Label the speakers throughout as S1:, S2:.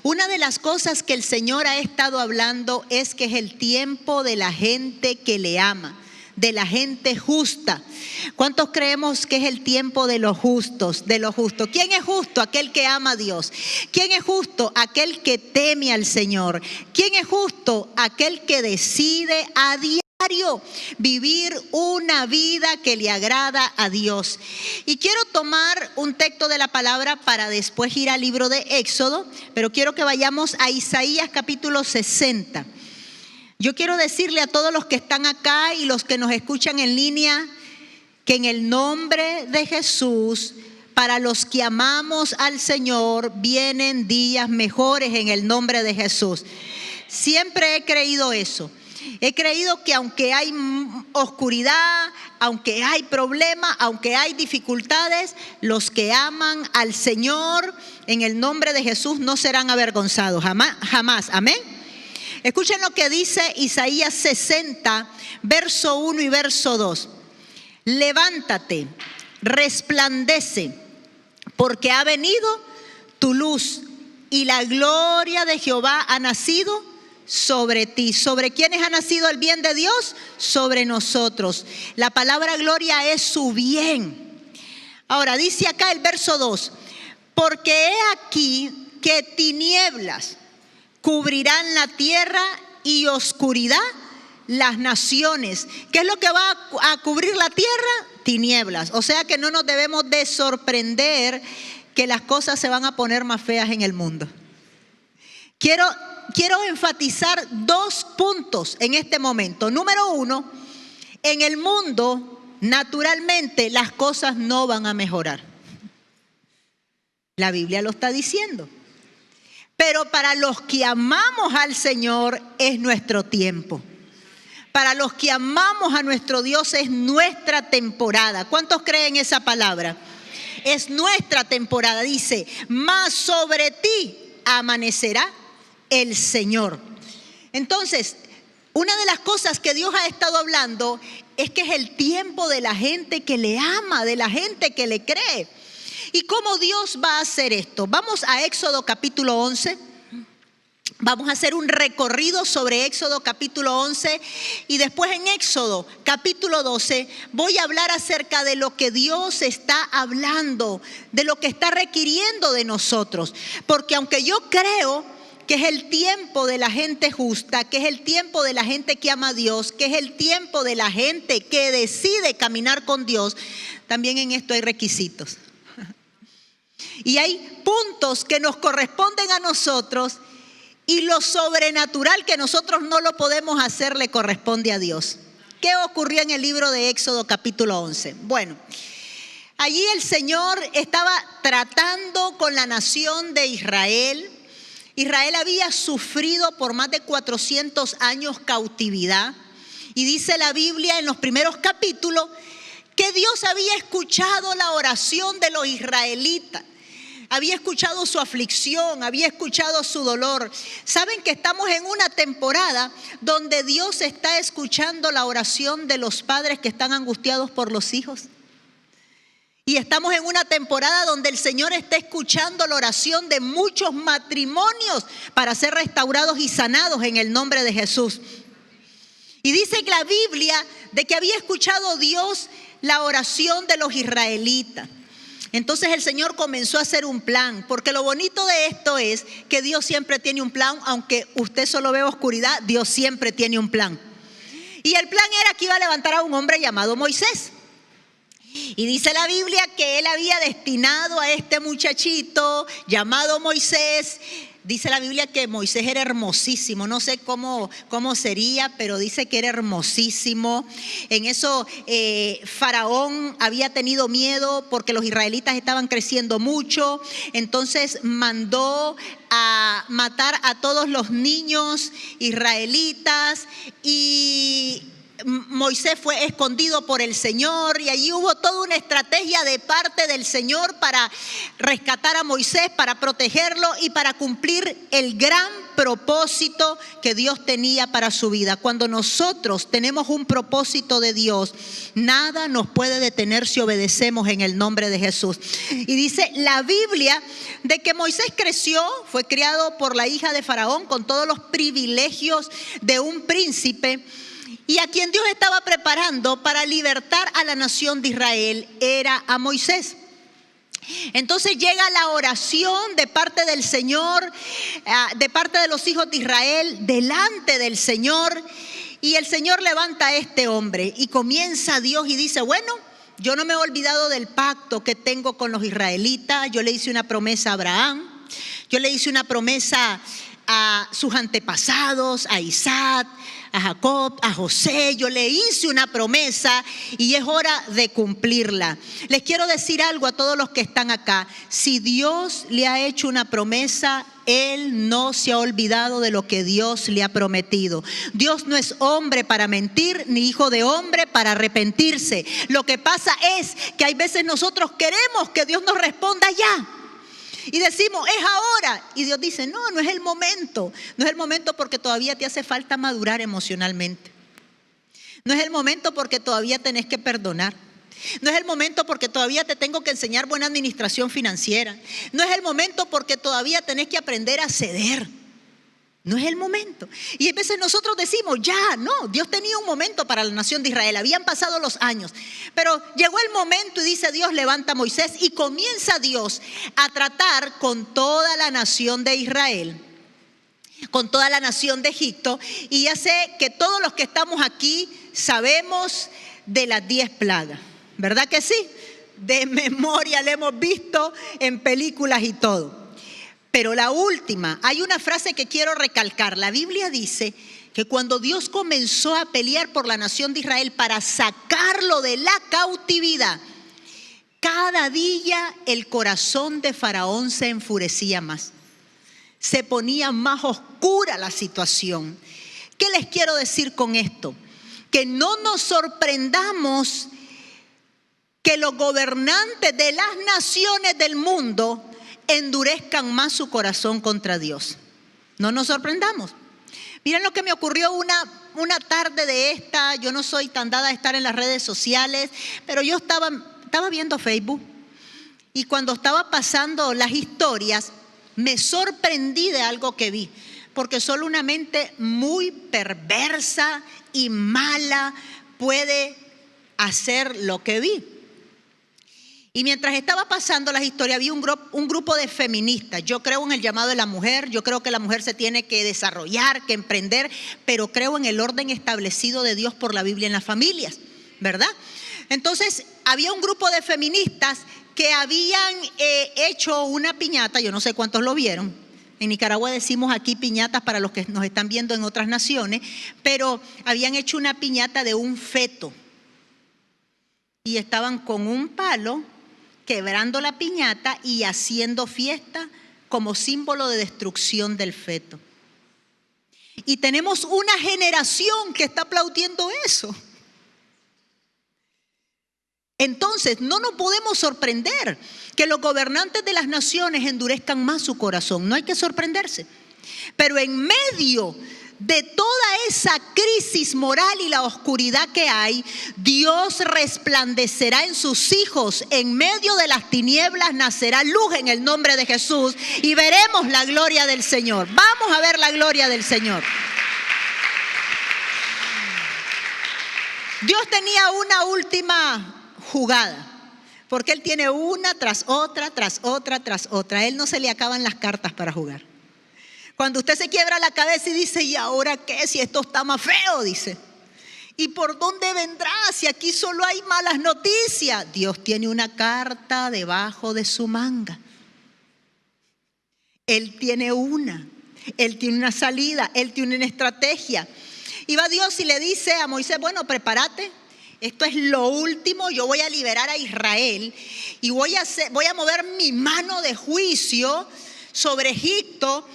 S1: Una de las cosas que el Señor ha estado hablando es que es el tiempo de la gente que le ama, de la gente justa. ¿Cuántos creemos que es el tiempo de los justos, de los justos? ¿Quién es justo? Aquel que ama a Dios. ¿Quién es justo? Aquel que teme al Señor. ¿Quién es justo? Aquel que decide a diario vivir una vida que le agrada a Dios. Y quiero tomar un texto de la palabra para después ir al libro de Éxodo, pero quiero que vayamos a Isaías capítulo 60. Yo quiero decirle a todos los que están acá y los que nos escuchan en línea que en el nombre de Jesús, para los que amamos al Señor, vienen días mejores en el nombre de Jesús. Siempre he creído eso. He creído que aunque hay oscuridad, aunque hay problemas, aunque hay dificultades, los que aman al Señor en el nombre de Jesús no serán avergonzados, jamás, jamás. Amén. Escuchen lo que dice Isaías 60, verso 1 y verso 2. Levántate, resplandece, porque ha venido tu luz y la gloria de Jehová ha nacido sobre ti. ¿Sobre quiénes ha nacido el bien de Dios? Sobre nosotros. La palabra gloria es su bien. Ahora dice acá el verso 2, porque he aquí que tinieblas cubrirán la tierra y oscuridad las naciones. ¿Qué es lo que va a cubrir la tierra? Tinieblas. O sea que no nos debemos de sorprender que las cosas se van a poner más feas en el mundo. Quiero enfatizar dos puntos en este momento. Número uno, en el mundo, naturalmente, las cosas no van a mejorar. La Biblia lo está diciendo. Pero para los que amamos al Señor es nuestro tiempo. Para los que amamos a nuestro Dios es nuestra temporada. ¿Cuántos creen esa palabra? Es nuestra temporada. Dice, mas sobre ti amanecerá el Señor. Entonces, una de las cosas que Dios ha estado hablando es que es el tiempo de la gente que le ama, de la gente que le cree. ¿Y cómo Dios va a hacer esto? Vamos a Éxodo capítulo 11. Vamos a hacer un recorrido sobre Éxodo capítulo 11 y después en Éxodo capítulo 12 voy a hablar acerca de lo que Dios está hablando, de lo que está requiriendo de nosotros. Porque aunque yo creo que es el tiempo de la gente justa, que es el tiempo de la gente que ama a Dios, que es el tiempo de la gente que decide caminar con Dios, también en esto hay requisitos. Y hay puntos que nos corresponden a nosotros y lo sobrenatural que nosotros no lo podemos hacer le corresponde a Dios. ¿Qué ocurrió en el libro de Éxodo capítulo 11? Bueno, allí el Señor estaba tratando con la nación de Israel. Israel había sufrido por más de 400 años cautividad. Y dice la Biblia en los primeros capítulos que Dios había escuchado la oración de los israelitas. Había escuchado su aflicción, había escuchado su dolor. ¿Saben que estamos en una temporada donde Dios está escuchando la oración de los padres que están angustiados por los hijos? Y estamos en una temporada donde el Señor está escuchando la oración de muchos matrimonios para ser restaurados y sanados en el nombre de Jesús. Y dice la Biblia de que había escuchado Dios la oración de los israelitas. Entonces el Señor comenzó a hacer un plan, porque lo bonito de esto es que Dios siempre tiene un plan, aunque usted solo ve oscuridad, Dios siempre tiene un plan. Y el plan era que iba a levantar a un hombre llamado Moisés. Y dice la Biblia que él había destinado a este muchachito llamado Moisés. Dice la Biblia que Moisés era hermosísimo, no sé cómo sería, pero dice que era hermosísimo. En eso Faraón había tenido miedo porque los israelitas estaban creciendo mucho. Entonces mandó a matar a todos los niños israelitas y Moisés fue escondido por el Señor y allí hubo toda una estrategia de parte del Señor para rescatar a Moisés, para protegerlo y para cumplir el gran propósito que Dios tenía para su vida. Cuando nosotros tenemos un propósito de Dios, nada nos puede detener si obedecemos en el nombre de Jesús. Y dice la Biblia de que Moisés creció, fue criado por la hija de Faraón con todos los privilegios de un príncipe, y a quien Dios estaba preparando para libertar a la nación de Israel era a Moisés. Entonces llega la oración de parte del Señor, de parte de los hijos de Israel, delante del Señor, y el Señor levanta a este hombre y comienza Dios y dice, bueno, yo no me he olvidado del pacto que tengo con los israelitas. Yo le hice una promesa a Abraham, yo le hice una promesa a sus antepasados, a Isaac, a Jacob, a José. Yo le hice una promesa y es hora de cumplirla. Les quiero decir algo a todos los que están acá. Si Dios le ha hecho una promesa, Él no se ha olvidado de lo que Dios le ha prometido. Dios no es hombre para mentir, ni hijo de hombre para arrepentirse. Lo que pasa es que hay veces nosotros queremos que Dios nos responda ya. Y decimos, es ahora. Y Dios dice, no, no es el momento. No es el momento porque todavía te hace falta madurar emocionalmente. No es el momento porque todavía tenés que perdonar. No es el momento porque todavía te tengo que enseñar buena administración financiera. No es el momento porque todavía tenés que aprender a ceder. No es el momento. Y a veces nosotros decimos, ya, no, Dios tenía un momento para la nación de Israel. Habían pasado los años. Pero llegó el momento y dice Dios, levanta a Moisés. Y comienza Dios a tratar con toda la nación de Israel, con toda la nación de Egipto. Y ya sé que todos los que estamos aquí sabemos de las 10 plagas. ¿Verdad que sí? De memoria la hemos visto en películas y todo. Pero la última, hay una frase que quiero recalcar. La Biblia dice que cuando Dios comenzó a pelear por la nación de Israel para sacarlo de la cautividad, cada día el corazón de Faraón se enfurecía más. Se ponía más oscura la situación. ¿Qué les quiero decir con esto? Que no nos sorprendamos que los gobernantes de las naciones del mundo endurezcan más su corazón contra Dios. No nos sorprendamos. Miren lo que me ocurrió una tarde de esta. Yo no soy tan dada a estar en las redes sociales, pero yo estaba viendo Facebook y cuando estaba pasando las historias me sorprendí de algo que vi, porque solo una mente muy perversa y mala puede hacer lo que vi. Y mientras estaba pasando las historias, vi un grupo de feministas. Yo creo en el llamado de la mujer, yo creo que la mujer se tiene que desarrollar, que emprender, pero creo en el orden establecido de Dios por la Biblia en las familias, ¿verdad? Entonces, había un grupo de feministas que habían hecho una piñata, yo no sé cuántos lo vieron. En Nicaragua decimos aquí piñatas para los que nos están viendo en otras naciones, pero habían hecho una piñata de un feto. Y estaban con un palo quebrando la piñata y haciendo fiesta como símbolo de destrucción del feto. Y tenemos una generación que está aplaudiendo eso. Entonces, no nos podemos sorprender que los gobernantes de las naciones endurezcan más su corazón. No hay que sorprenderse. Pero en medio de toda esa crisis moral y la oscuridad que hay, Dios resplandecerá en sus hijos. En medio de las tinieblas nacerá luz en el nombre de Jesús y veremos la gloria del Señor. Vamos a ver la gloria del Señor. Dios tenía una última jugada, porque Él tiene una tras otra, tras otra, tras otra. A Él no se le acaban las cartas para jugar. Cuando usted se quiebra la cabeza y dice, ¿y ahora qué? Si esto está más feo, dice. ¿Y por dónde vendrá? Si aquí solo hay malas noticias. Dios tiene una carta debajo de su manga. Él tiene una salida, Él tiene una estrategia. Y va Dios y le dice a Moisés, bueno, prepárate. Esto es lo último, yo voy a liberar a Israel y voy a mover mi mano de juicio sobre Egipto.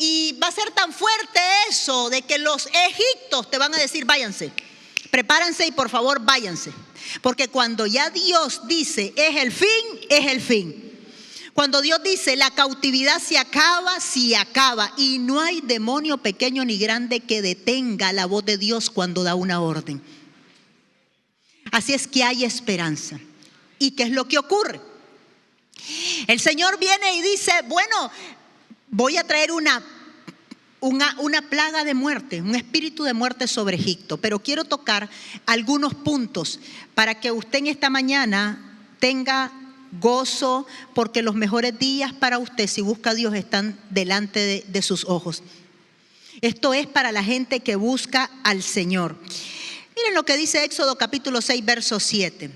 S1: Y va a ser tan fuerte eso de que los egipcios te van a decir, váyanse, prepárense y por favor váyanse. Porque cuando ya Dios dice, es el fin, es el fin. Cuando Dios dice la cautividad se acaba y no hay demonio pequeño ni grande que detenga la voz de Dios cuando da una orden. Así es que hay esperanza. ¿Y qué es lo que ocurre? El Señor viene y dice, bueno, voy a traer una plaga de muerte, un espíritu de muerte sobre Egipto. Pero quiero tocar algunos puntos para que usted en esta mañana tenga gozo, porque los mejores días para usted, si busca a Dios, están delante de sus ojos. Esto es para la gente que busca al Señor. Miren lo que dice Éxodo capítulo 6, verso 7.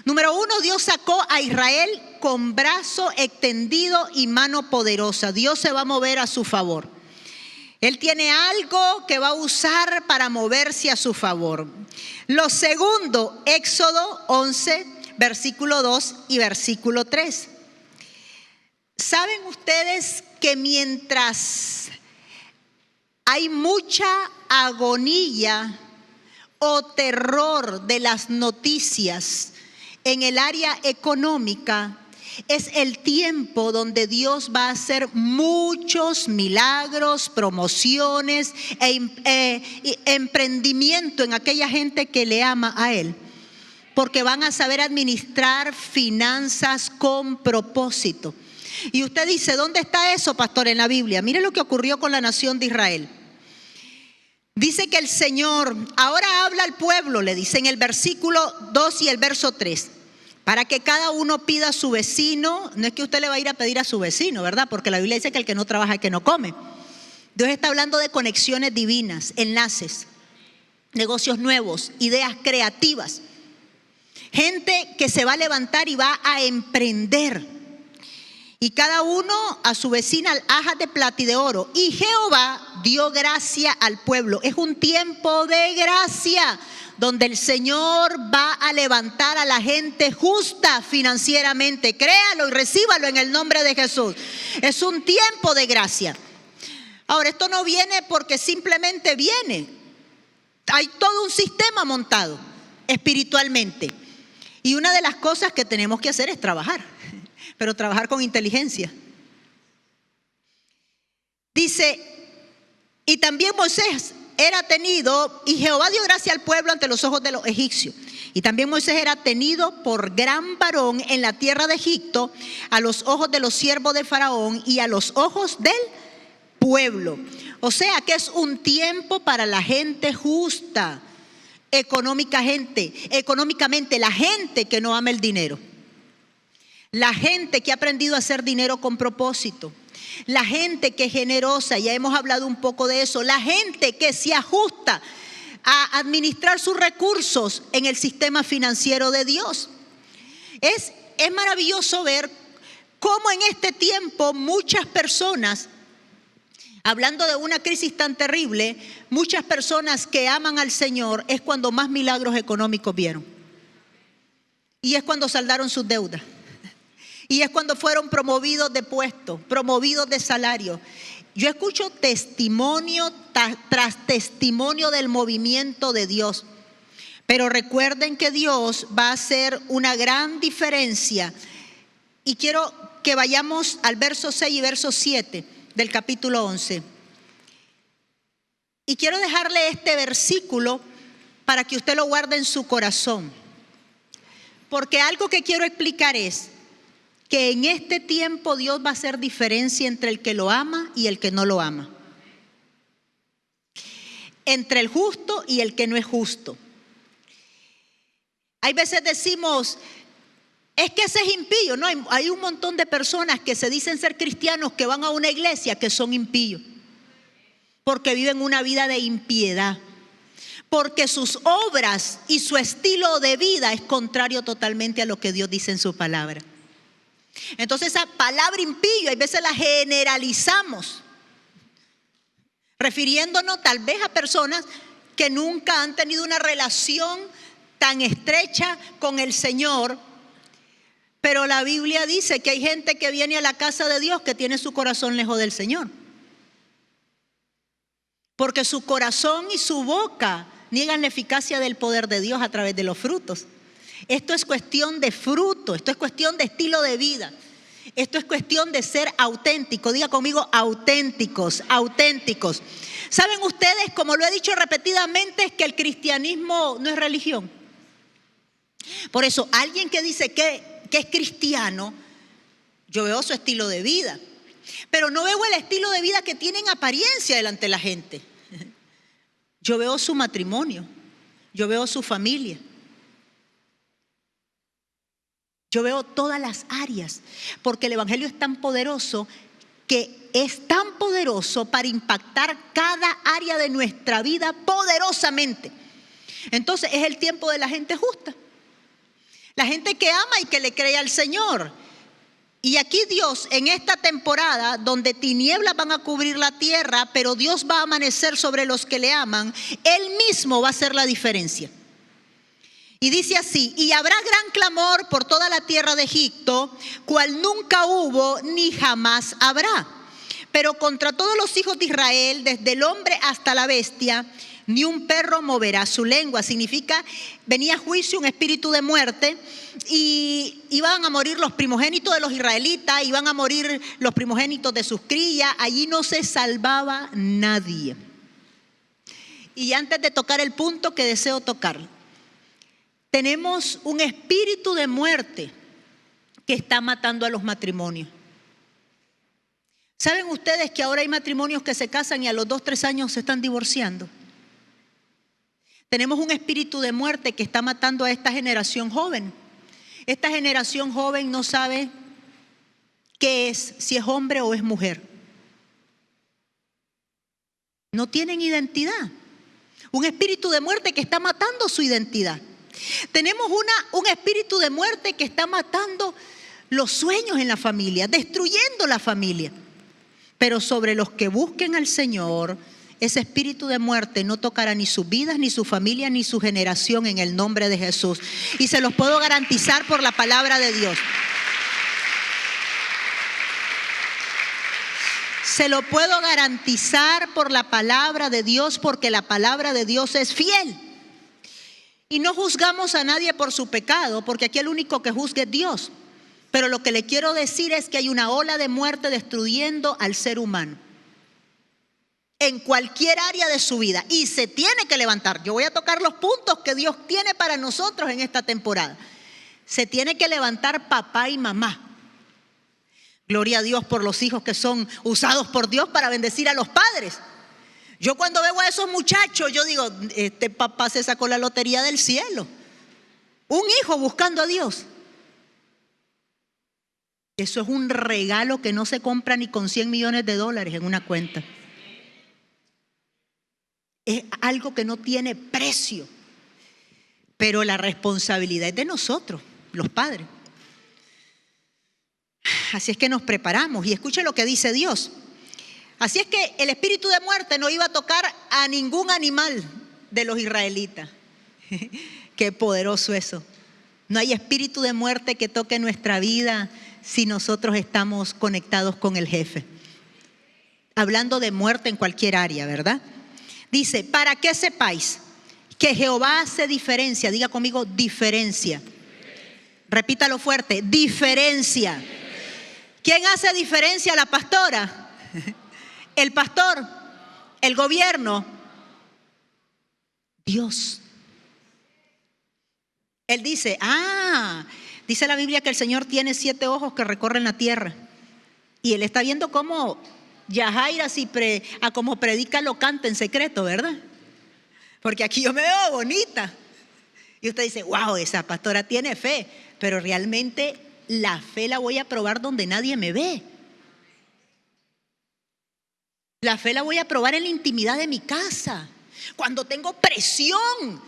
S1: Número 1, Dios sacó a Israel con brazo extendido y mano poderosa. Dios se va a mover a su favor. Él tiene algo que va a usar para moverse a su favor. Lo segundo, Éxodo 11, versículo 2 y versículo 3. ¿Saben ustedes que mientras hay mucha agonía o terror de las noticias en el área económica, es el tiempo donde Dios va a hacer muchos milagros, promociones e emprendimiento en aquella gente que le ama a Él? Porque van a saber administrar finanzas con propósito. Y usted dice, ¿dónde está eso, pastor, en la Biblia? Mire lo que ocurrió con la nación de Israel. Dice que el Señor ahora habla al pueblo, le dice en el versículo 2 y el verso 3, para que cada uno pida a su vecino. No es que usted le va a ir a pedir a su vecino, ¿verdad? Porque la Biblia dice que el que no trabaja, el que no come. Dios está hablando de conexiones divinas, enlaces, negocios nuevos, ideas creativas. Gente que se va a levantar y va a emprender. Y cada uno a su vecina alhajas de plata y de oro. Y Jehová dio gracia al pueblo. Es un tiempo de gracia donde el Señor va a levantar a la gente justa financieramente. Créalo y recíbalo en el nombre de Jesús. Es un tiempo de gracia. Ahora, esto no viene porque simplemente viene. Hay todo un sistema montado espiritualmente. Y una de las cosas que tenemos que hacer es trabajar, pero trabajar con inteligencia. Dice, y también Moisés era tenido, y Jehová dio gracia al pueblo ante los ojos de los egipcios. Y también Moisés era tenido por gran varón en la tierra de Egipto, a los ojos de los siervos de Faraón y a los ojos del pueblo. O sea que es un tiempo para la gente justa. Económicamente, la gente que no ama el dinero, la gente que ha aprendido a hacer dinero con propósito, la gente que es generosa, ya hemos hablado un poco de eso, la gente que se ajusta a administrar sus recursos en el sistema financiero de Dios. Es maravilloso ver cómo en este tiempo muchas personas, hablando de una crisis tan terrible, muchas personas que aman al Señor es cuando más milagros económicos vieron. Y es cuando saldaron sus deudas. Y es cuando fueron promovidos de puesto, promovidos de salario. Yo escucho testimonio tras testimonio del movimiento de Dios. Pero recuerden que Dios va a hacer una gran diferencia. Y quiero que vayamos al verso 6 y verso 7. Del capítulo 11. Y quiero dejarle este versículo para que usted lo guarde en su corazón. Porque algo que quiero explicar es que en este tiempo Dios va a hacer diferencia entre el que lo ama y el que no lo ama. Entre el justo y el que no es justo. Hay veces decimos, es que ese es impío. No, hay un montón de personas que se dicen ser cristianos que van a una iglesia que son impíos. Porque viven una vida de impiedad. Porque sus obras y su estilo de vida es contrario totalmente a lo que Dios dice en su palabra. Entonces esa palabra impío, a veces la generalizamos, refiriéndonos tal vez a personas que nunca han tenido una relación tan estrecha con el Señor. Pero la Biblia dice que hay gente que viene a la casa de Dios que tiene su corazón lejos del Señor. Porque su corazón y su boca niegan la eficacia del poder de Dios a través de los frutos. Esto es cuestión de fruto, esto es cuestión de estilo de vida. Esto es cuestión de ser auténtico. Diga conmigo, auténticos, auténticos. ¿Saben ustedes, como lo he dicho repetidamente, es que el cristianismo no es religión? Por eso, alguien que dice que es cristiano, yo veo su estilo de vida, pero no veo el estilo de vida que tiene en apariencia delante de la gente. Yo veo su matrimonio, yo veo su familia. Yo veo todas las áreas, porque el evangelio es tan poderoso que es tan poderoso para impactar cada área de nuestra vida poderosamente. Entonces es el tiempo de la gente justa, la gente que ama y que le cree al Señor. Y aquí Dios, en esta temporada donde tinieblas van a cubrir la tierra, pero Dios va a amanecer sobre los que le aman, Él mismo va a hacer la diferencia. Y dice así: y habrá gran clamor por toda la tierra de Egipto, cual nunca hubo ni jamás habrá. Pero contra todos los hijos de Israel, desde el hombre hasta la bestia, ni un perro moverá su lengua. Significa, venía juicio, un espíritu de muerte, y iban a morir los primogénitos de los israelitas, iban a morir los primogénitos de sus crías. Allí no se salvaba nadie. Y antes de tocar el punto que deseo tocar, tenemos un espíritu de muerte que está matando a los matrimonios. ¿Saben ustedes que ahora hay matrimonios que se casan y a los 2 o 3 años se están divorciando? Tenemos un espíritu de muerte que está matando a esta generación joven. Esta generación joven no sabe qué es, si es hombre o es mujer. No tienen identidad. Un espíritu de muerte que está matando su identidad. Tenemos un espíritu de muerte que está matando los sueños en la familia, destruyendo la familia. Pero sobre los que busquen al Señor, ese espíritu de muerte no tocará ni sus vidas, ni su familia, ni su generación, en el nombre de Jesús. Y se los puedo garantizar por la palabra de Dios. Se lo puedo garantizar por la palabra de Dios, porque la palabra de Dios es fiel. Y no juzgamos a nadie por su pecado, porque aquí el único que juzga es Dios. Pero lo que le quiero decir es que hay una ola de muerte destruyendo al ser humano en cualquier área de su vida, y se tiene que levantar. Yo voy a tocar los puntos que Dios tiene para nosotros en esta temporada. Se tiene que levantar papá y mamá. Gloria a Dios por los hijos que son usados por Dios para bendecir a los padres. Yo cuando veo a esos muchachos, yo digo, este papá se sacó la lotería del cielo. Un hijo buscando a Dios. Eso es un regalo que no se compra ni con $100 millones en una cuenta. Es algo que no tiene precio. Pero la responsabilidad es de nosotros, los padres. Así es que nos preparamos. Y escuche lo que dice Dios. Así es que el espíritu de muerte no iba a tocar a ningún animal de los israelitas. Qué poderoso eso. No hay espíritu de muerte que toque nuestra vida si nosotros estamos conectados con el jefe. Hablando de muerte en cualquier área, ¿verdad? Dice, para que sepáis que Jehová hace diferencia. Diga conmigo, diferencia. Repítalo fuerte, diferencia. ¿Quién hace diferencia? La pastora. El pastor, el gobierno, Dios. Él dice, dice la Biblia que el Señor tiene 7 ojos que recorren la tierra. Y Él está viendo cómo Yajaira, a como predica, lo canta en secreto, ¿verdad? Porque aquí yo me veo bonita. Y usted dice, wow, esa pastora tiene fe. Pero realmente la fe la voy a probar donde nadie me ve. La fe la voy a probar en la intimidad de mi casa, cuando tengo presión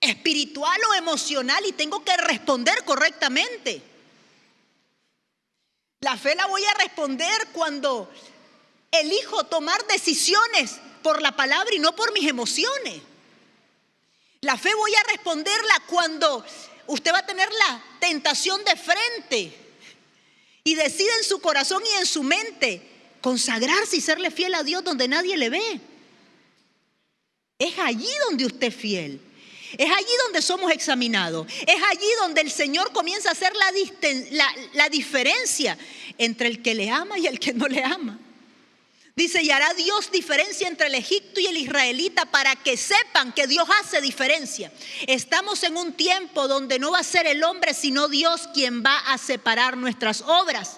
S1: espiritual o emocional y tengo que responder correctamente. La fe la voy a responder cuando elijo tomar decisiones por la palabra y no por mis emociones. La fe voy a responderla cuando usted va a tener la tentación de frente y decide en su corazón y en su mente consagrarse y serle fiel a Dios donde nadie le ve. Es allí donde usted es fiel. Es allí donde somos examinados. Es allí donde el Señor comienza a hacer la diferencia entre el que le ama y el que no le ama. Dice, y hará Dios diferencia entre el egipto y el israelita para que sepan que Dios hace diferencia. Estamos en un tiempo donde no va a ser el hombre sino Dios quien va a separar nuestras obras.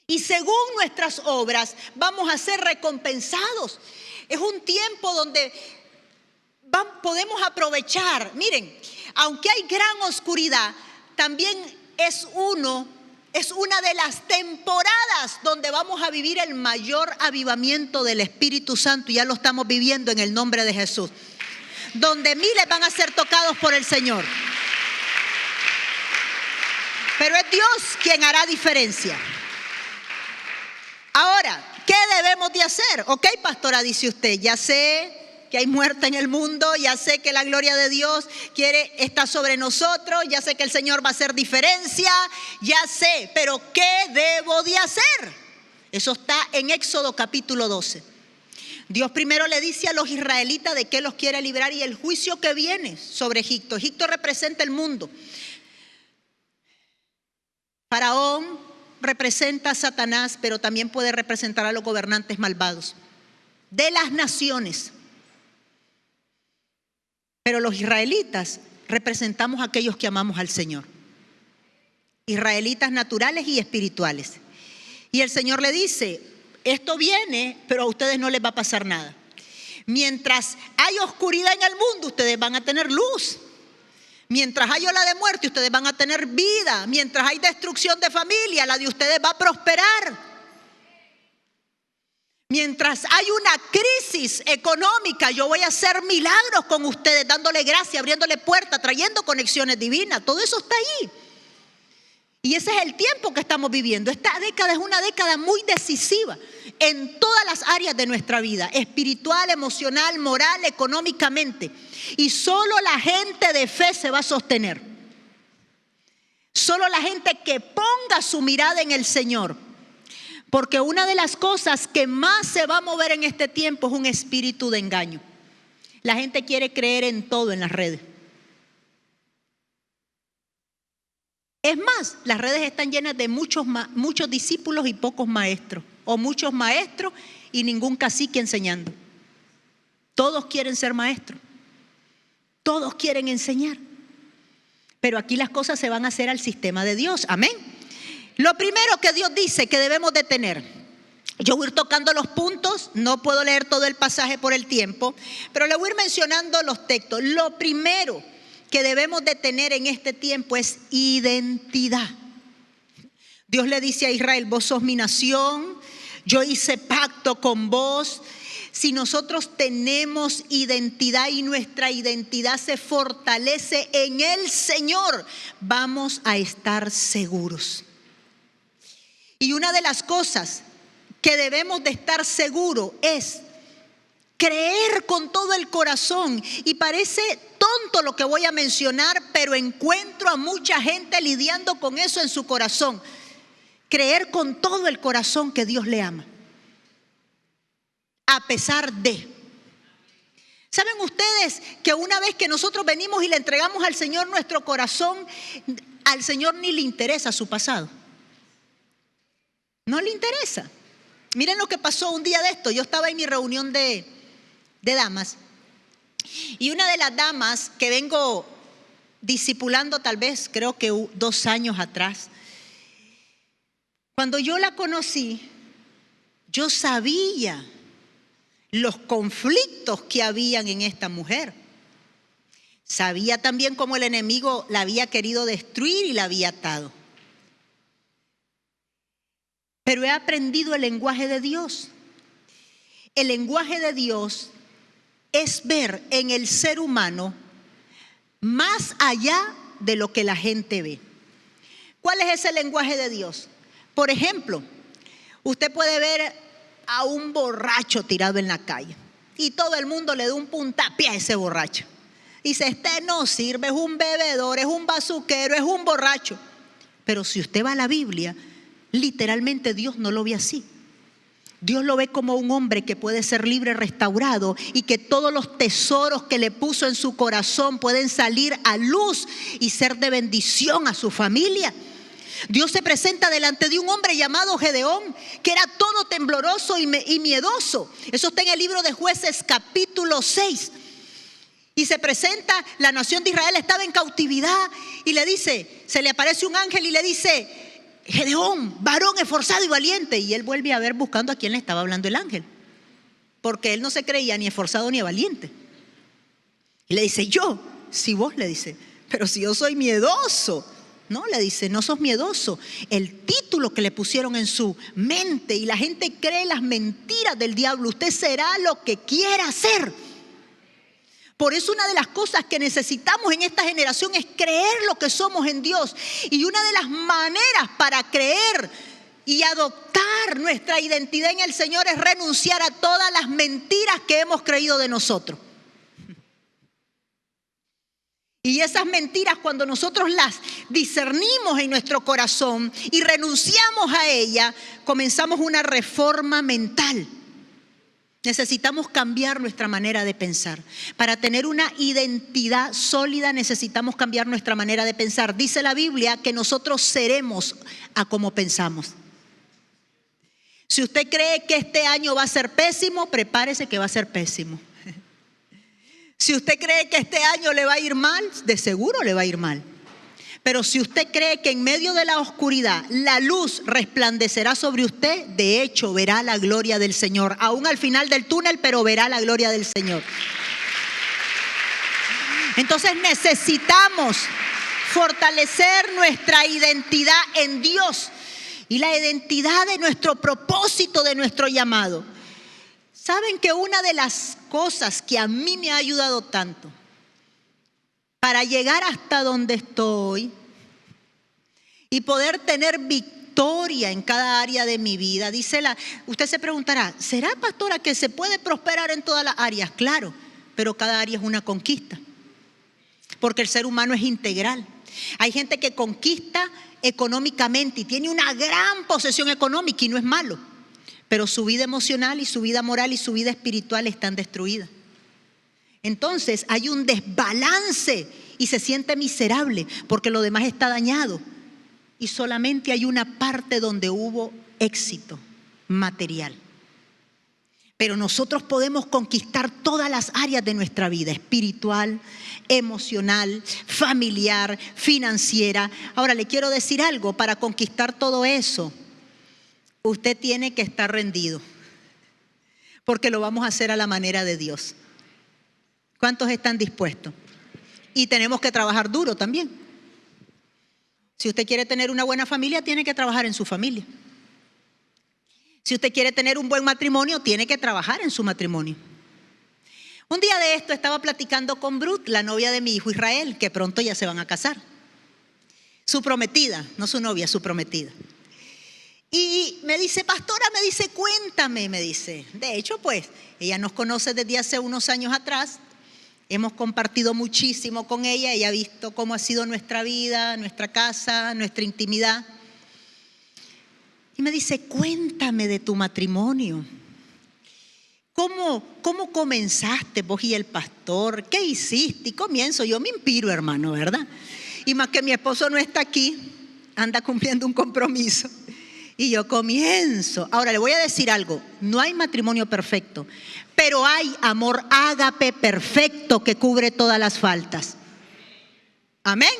S1: Y según nuestras obras vamos a ser recompensados. Es un tiempo donde podemos aprovechar. Miren, aunque hay gran oscuridad, también es una de las temporadas donde vamos a vivir el mayor avivamiento del Espíritu Santo. Ya lo estamos viviendo en el nombre de Jesús. Donde miles van a ser tocados por el Señor. Pero es Dios quien hará diferencia. Ahora, ¿qué debemos de hacer? Ok, pastora, dice usted, ya sé que hay muerte en el mundo, ya sé que la gloria de Dios está sobre nosotros, ya sé que el Señor va a hacer diferencia, ya sé, pero ¿qué debo de hacer? Eso está en Éxodo capítulo 12. Dios primero le dice a los israelitas de qué los quiere librar y el juicio que viene sobre Egipto. Egipto representa el mundo. Faraón representa a Satanás, pero también puede representar a los gobernantes malvados de las naciones. Pero los israelitas representamos a aquellos que amamos al Señor. Israelitas naturales y espirituales. Y el Señor le dice, esto viene, pero a ustedes no les va a pasar nada. Mientras hay oscuridad en el mundo, ustedes van a tener luz. Mientras hay ola de muerte, ustedes van a tener vida. Mientras hay destrucción de familia, la de ustedes va a prosperar. Mientras hay una crisis económica, yo voy a hacer milagros con ustedes, dándole gracia, abriéndole puertas, trayendo conexiones divinas. Todo eso está ahí. Y ese es el tiempo que estamos viviendo. Esta década es una década muy decisiva en todas las áreas de nuestra vida, espiritual, emocional, moral, económicamente. Y solo la gente de fe se va a sostener. Solo la gente que ponga su mirada en el Señor. Porque una de las cosas que más se va a mover en este tiempo es un espíritu de engaño. La gente quiere creer en todo en las redes. Es más, las redes están llenas de muchos discípulos y pocos maestros. O muchos maestros y ningún cacique enseñando. Todos quieren ser maestros. Todos quieren enseñar. Pero aquí las cosas se van a hacer al sistema de Dios. Amén. Lo primero que Dios dice que debemos de tener. Yo voy a ir tocando los puntos. No puedo leer todo el pasaje por el tiempo. Pero le voy a ir mencionando los textos. Lo primero que debemos de tener en este tiempo es identidad. Dios le dice a Israel, vos sos mi nación, yo hice pacto con vos. Si nosotros tenemos identidad y nuestra identidad se fortalece en el Señor, vamos a estar seguros. Y una de las cosas que debemos de estar seguros es creer con todo el corazón. Y parece tonto lo que voy a mencionar, pero encuentro a mucha gente lidiando con eso en su corazón. Creer con todo el corazón que Dios le ama. A pesar de. ¿Saben ustedes que una vez que nosotros venimos y le entregamos al Señor nuestro corazón, al Señor ni le interesa su pasado? No le interesa. Miren lo que pasó un día de esto. Yo estaba en mi reunión de damas. Y una de las damas que vengo discipulando tal vez, creo que 2 años atrás, cuando yo la conocí, yo sabía los conflictos que habían en esta mujer. Sabía también cómo el enemigo la había querido destruir y la había atado. Pero he aprendido el lenguaje de Dios. El lenguaje de Dios es ver en el ser humano más allá de lo que la gente ve. ¿Cuál es ese lenguaje de Dios? Por ejemplo, usted puede ver a un borracho tirado en la calle y todo el mundo le da un puntapié a ese borracho. Dice, este no sirve, es un bebedor, es un bazuquero, es un borracho. Pero si usted va a la Biblia, literalmente Dios no lo ve así. Dios lo ve como un hombre que puede ser libre, restaurado, y que todos los tesoros que le puso en su corazón pueden salir a luz y ser de bendición a su familia. Dios se presenta delante de un hombre llamado Gedeón, que era todo tembloroso y miedoso. Eso está en el libro de Jueces capítulo 6. Y se presenta, la nación de Israel estaba en cautividad y le dice, se le aparece un ángel y le dice: Gedeón, varón esforzado y valiente. Y él vuelve a ver buscando a quién le estaba hablando el ángel, porque él no se creía ni esforzado ni valiente. Y le dice: yo, si vos, le dice, pero si yo soy miedoso. No, le dice, no sos miedoso. El título que le pusieron en su mente, y la gente cree las mentiras del diablo. Usted será lo que quiera ser. Por eso una de las cosas que necesitamos en esta generación es creer lo que somos en Dios. Y una de las maneras para creer y adoptar nuestra identidad en el Señor es renunciar a todas las mentiras que hemos creído de nosotros. Y esas mentiras, cuando nosotros las discernimos en nuestro corazón y renunciamos a ellas, comenzamos una reforma mental. Necesitamos cambiar nuestra manera de pensar. Para tener una identidad sólida necesitamos cambiar nuestra manera de pensar. Dice la Biblia que nosotros seremos a como pensamos. Si usted cree que este año va a ser pésimo, prepárese que va a ser pésimo. Si usted cree que este año le va a ir mal, de seguro le va a ir mal. Pero si usted cree que en medio de la oscuridad la luz resplandecerá sobre usted, de hecho verá la gloria del Señor. Aún al final del túnel, pero verá la gloria del Señor. Entonces necesitamos fortalecer nuestra identidad en Dios y la identidad de nuestro propósito, de nuestro llamado. ¿Saben que una de las cosas que a mí me ha ayudado tanto para llegar hasta donde estoy y poder tener victoria en cada área de mi vida? Usted se preguntará, ¿será, pastora, que se puede prosperar en todas las áreas? Claro, pero cada área es una conquista, porque el ser humano es integral. Hay gente que conquista económicamente y tiene una gran posesión económica y no es malo, pero su vida emocional y su vida moral y su vida espiritual están destruidas. Entonces hay un desbalance y se siente miserable porque lo demás está dañado. Y solamente hay una parte donde hubo éxito material. Pero nosotros podemos conquistar todas las áreas de nuestra vida: espiritual, emocional, familiar, financiera. Ahora le quiero decir algo: para conquistar todo eso, usted tiene que estar rendido, porque lo vamos a hacer a la manera de Dios. ¿Cuántos están dispuestos? Y tenemos que trabajar duro también. Si usted quiere tener una buena familia, tiene que trabajar en su familia. Si usted quiere tener un buen matrimonio, tiene que trabajar en su matrimonio. Un día de esto estaba platicando con Ruth, la novia de mi hijo Israel, que pronto ya se van a casar. Su prometida, no su novia, su prometida. Y me dice: pastora, me dice, cuéntame, me dice. De hecho, pues, ella nos conoce desde hace unos años atrás. Hemos compartido muchísimo con ella. Ella ha visto cómo ha sido nuestra vida, nuestra casa, nuestra intimidad. Y me dice: cuéntame de tu matrimonio. ¿Cómo comenzaste vos y el pastor? ¿Qué hiciste? Y comienzo, yo me inspiro, hermano, ¿verdad? Y más que mi esposo no está aquí, anda cumpliendo un compromiso. Y yo comienzo. Ahora le voy a decir algo: no hay matrimonio perfecto, pero hay amor ágape perfecto que cubre todas las faltas. Amén.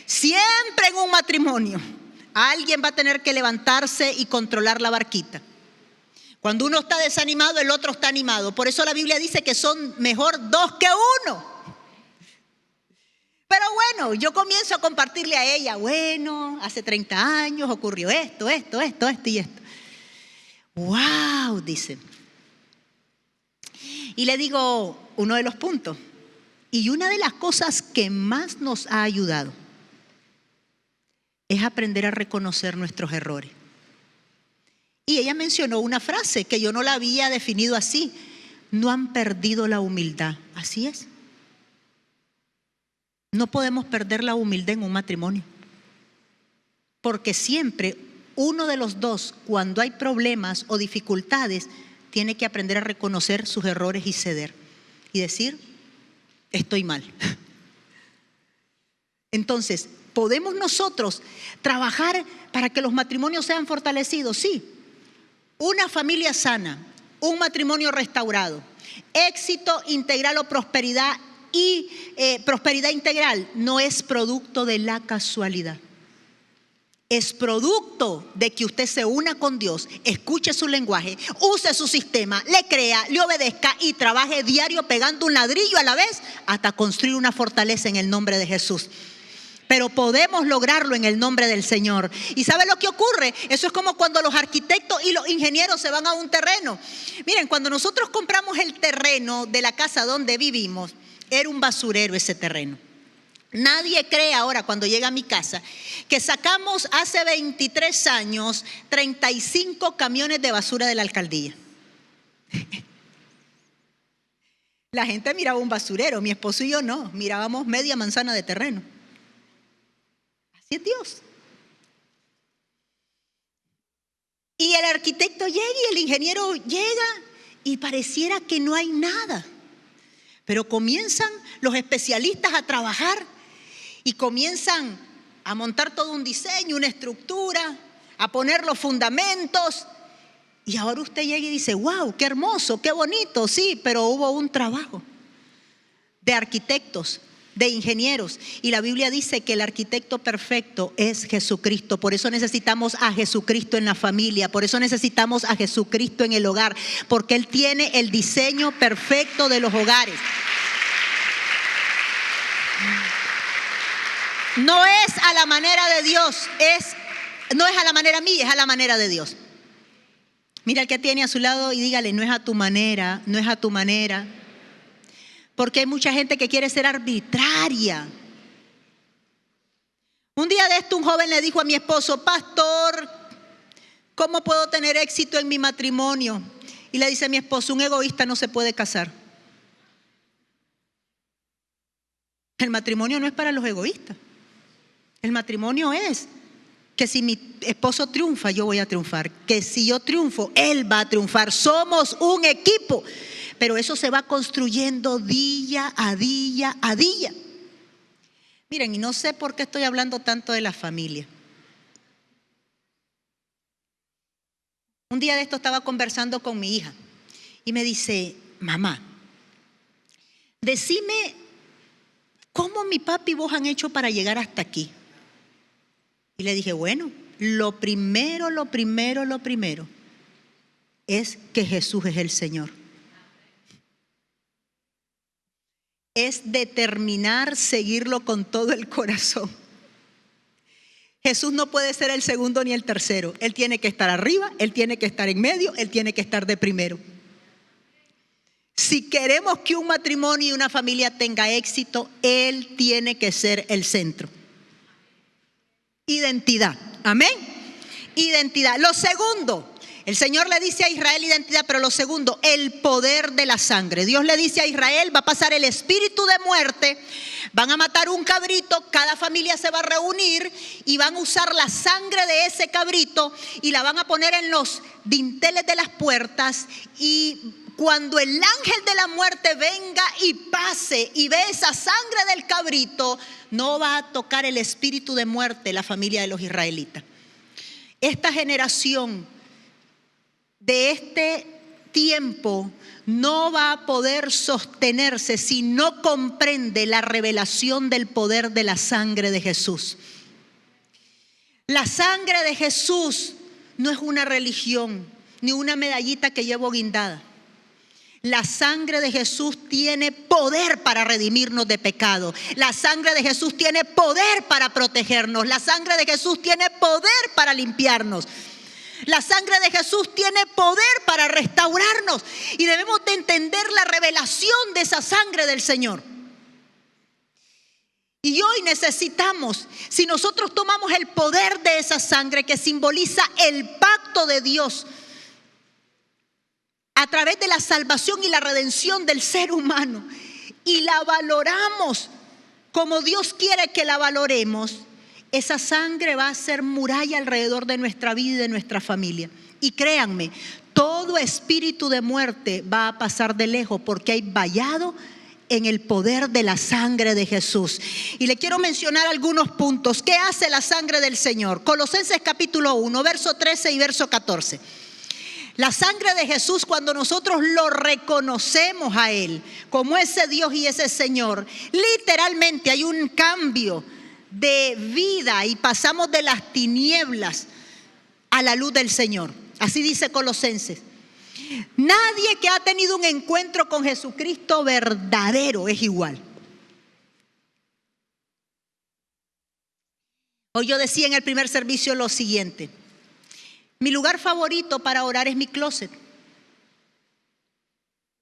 S1: Siempre en un matrimonio alguien va a tener que levantarse y controlar la barquita. Cuando uno está desanimado, el otro está animado. Por eso la Biblia dice que son mejor dos que uno. Pero bueno, yo comienzo a compartirle a ella: bueno, hace 30 años ocurrió esto y esto. ¡Wow! Dice. Y le digo uno de los puntos. Y una de las cosas que más nos ha ayudado es aprender a reconocer nuestros errores. Y ella mencionó una frase que yo no la había definido así: no han perdido la humildad. Así es. No podemos perder la humildad en un matrimonio, porque siempre uno de los dos, cuando hay problemas o dificultades, tiene que aprender a reconocer sus errores y ceder. Y decir, estoy mal. Entonces, ¿podemos nosotros trabajar para que los matrimonios sean fortalecidos? Sí. Una familia sana, un matrimonio restaurado, éxito integral o prosperidad y prosperidad integral no es producto de la casualidad. Es producto de que usted se una con Dios, escuche su lenguaje, use su sistema, le crea, le obedezca y trabaje diario pegando un ladrillo a la vez hasta construir una fortaleza en el nombre de Jesús. Pero podemos lograrlo en el nombre del Señor. ¿Y sabe lo que ocurre? Eso es como cuando los arquitectos y los ingenieros se van a un terreno. Miren, cuando nosotros compramos el terreno de la casa donde vivimos, era un basurero ese terreno. Nadie cree ahora cuando llega a mi casa que sacamos hace 23 años 35 camiones de basura de la alcaldía. La gente miraba un basurero, mi esposo y yo no, mirábamos media manzana de terreno. Así es Dios. Y el arquitecto llega y el ingeniero llega y pareciera que no hay nada. Pero comienzan los especialistas a trabajar y comienzan a montar todo un diseño, una estructura, a poner los fundamentos. Y ahora usted llega y dice, wow, qué hermoso, qué bonito, sí, pero hubo un trabajo de arquitectos, de ingenieros. Y la Biblia dice que el arquitecto perfecto es Jesucristo. Por eso necesitamos a Jesucristo en la familia, por eso necesitamos a Jesucristo en el hogar, porque Él tiene el diseño perfecto de los hogares. No es a la manera de Dios, no es a la manera mía, es a la manera de Dios. Mira al que tiene a su lado y dígale, no es a tu manera, no es a tu manera. Porque hay mucha gente que quiere ser arbitraria. Un día de esto un joven le dijo a mi esposo, pastor, ¿cómo puedo tener éxito en mi matrimonio? Y le dice a mi esposo, un egoísta no se puede casar. El matrimonio no es para los egoístas. El matrimonio es que si mi esposo triunfa, yo voy a triunfar. Que si yo triunfo, él va a triunfar. Somos un equipo. Pero eso se va construyendo día a día a día. Miren, y no sé por qué estoy hablando tanto de la familia. Un día de esto estaba conversando con mi hija y me dice, mamá, decime cómo mi papi y vos han hecho para llegar hasta aquí. Y le dije, bueno, lo primero es que Jesús es el Señor. Es determinar seguirlo con todo el corazón. Jesús no puede ser el segundo ni el tercero. Él tiene que estar arriba, Él tiene que estar en medio, Él tiene que estar de primero. Si queremos que un matrimonio y una familia tenga éxito, Él tiene que ser el centro. Identidad, amén. Identidad. Lo segundo, el Señor le dice a Israel identidad, pero lo segundo, el poder de la sangre. Dios le dice a Israel, va a pasar el espíritu de muerte, van a matar un cabrito, cada familia se va a reunir y van a usar la sangre de ese cabrito y la van a poner en los dinteles de las puertas, y cuando el ángel de la muerte venga y pase y ve esa sangre del cabrito, no va a tocar el espíritu de muerte la familia de los israelitas. Esta generación de este tiempo no va a poder sostenerse si no comprende la revelación del poder de la sangre de Jesús. La sangre de Jesús no es una religión ni una medallita que llevo guindada. La sangre de Jesús tiene poder para redimirnos de pecado. La sangre de Jesús tiene poder para protegernos. La sangre de Jesús tiene poder para limpiarnos. La sangre de Jesús tiene poder para restaurarnos. Y debemos de entender la revelación de esa sangre del Señor. Y hoy necesitamos, si nosotros tomamos el poder de esa sangre que simboliza el pacto de Dios, a través de la salvación y la redención del ser humano, y la valoramos como Dios quiere que la valoremos, esa sangre va a ser muralla alrededor de nuestra vida y de nuestra familia. Y créanme, todo espíritu de muerte va a pasar de lejos porque hay vallado en el poder de la sangre de Jesús. Y le quiero mencionar algunos puntos. ¿Qué hace la sangre del Señor? Colosenses capítulo 1, verso 13 y verso 14. La sangre de Jesús, cuando nosotros lo reconocemos a Él como ese Dios y ese Señor, literalmente hay un cambio de vida y pasamos de las tinieblas a la luz del Señor. Así dice Colosenses. Nadie que ha tenido un encuentro con Jesucristo verdadero es igual. Hoy yo decía en el primer servicio lo siguiente: mi lugar favorito para orar es mi closet.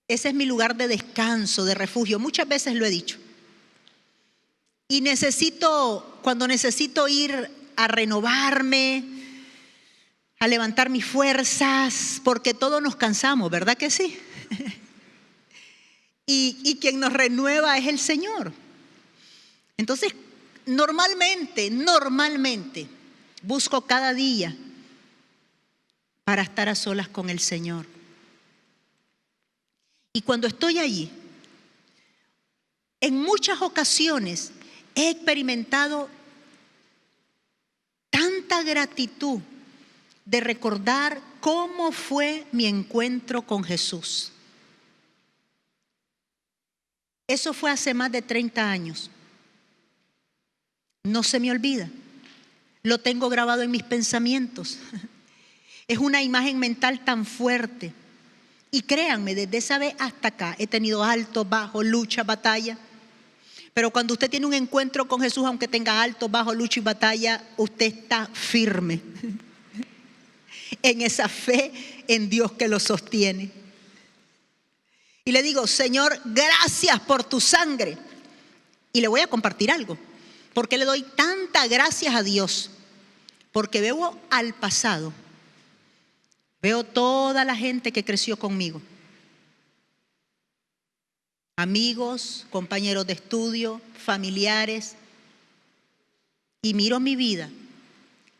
S1: Ese es mi lugar de descanso, de refugio. Muchas veces lo he dicho. Y cuando necesito ir a renovarme, a levantar mis fuerzas, porque todos nos cansamos, ¿verdad que sí? Y quien nos renueva es el Señor. Entonces, normalmente, busco cada día para estar a solas con el Señor. Y cuando estoy allí, en muchas ocasiones he experimentado tanta gratitud de recordar cómo fue mi encuentro con Jesús. Eso fue hace más de 30 años. No se me olvida. Lo tengo grabado en mis pensamientos. Es una imagen mental tan fuerte. Y créanme, desde esa vez hasta acá he tenido altos, bajos, lucha, batalla. Pero cuando usted tiene un encuentro con Jesús, aunque tenga altos, bajos, lucha y batalla, usted está firme en esa fe en Dios que lo sostiene. Y le digo: Señor, gracias por tu sangre. Y le voy a compartir algo. ¿Por qué le doy tantas gracias a Dios? Porque veo al pasado. Veo toda la gente que creció conmigo. Amigos, compañeros de estudio, familiares. Y miro mi vida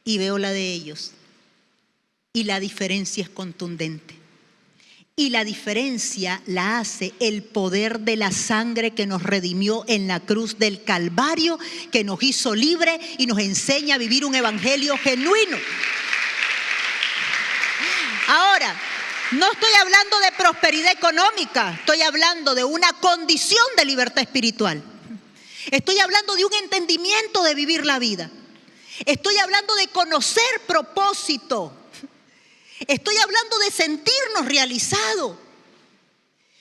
S1: y veo la de ellos. Y la diferencia es contundente. Y la diferencia la hace el poder de la sangre que nos redimió en la cruz del Calvario, que nos hizo libre y nos enseña a vivir un evangelio genuino. Ahora, no estoy hablando de prosperidad económica, estoy hablando de una condición de libertad espiritual. Estoy hablando de un entendimiento de vivir la vida. Estoy hablando de conocer propósito. Estoy hablando de sentirnos realizados.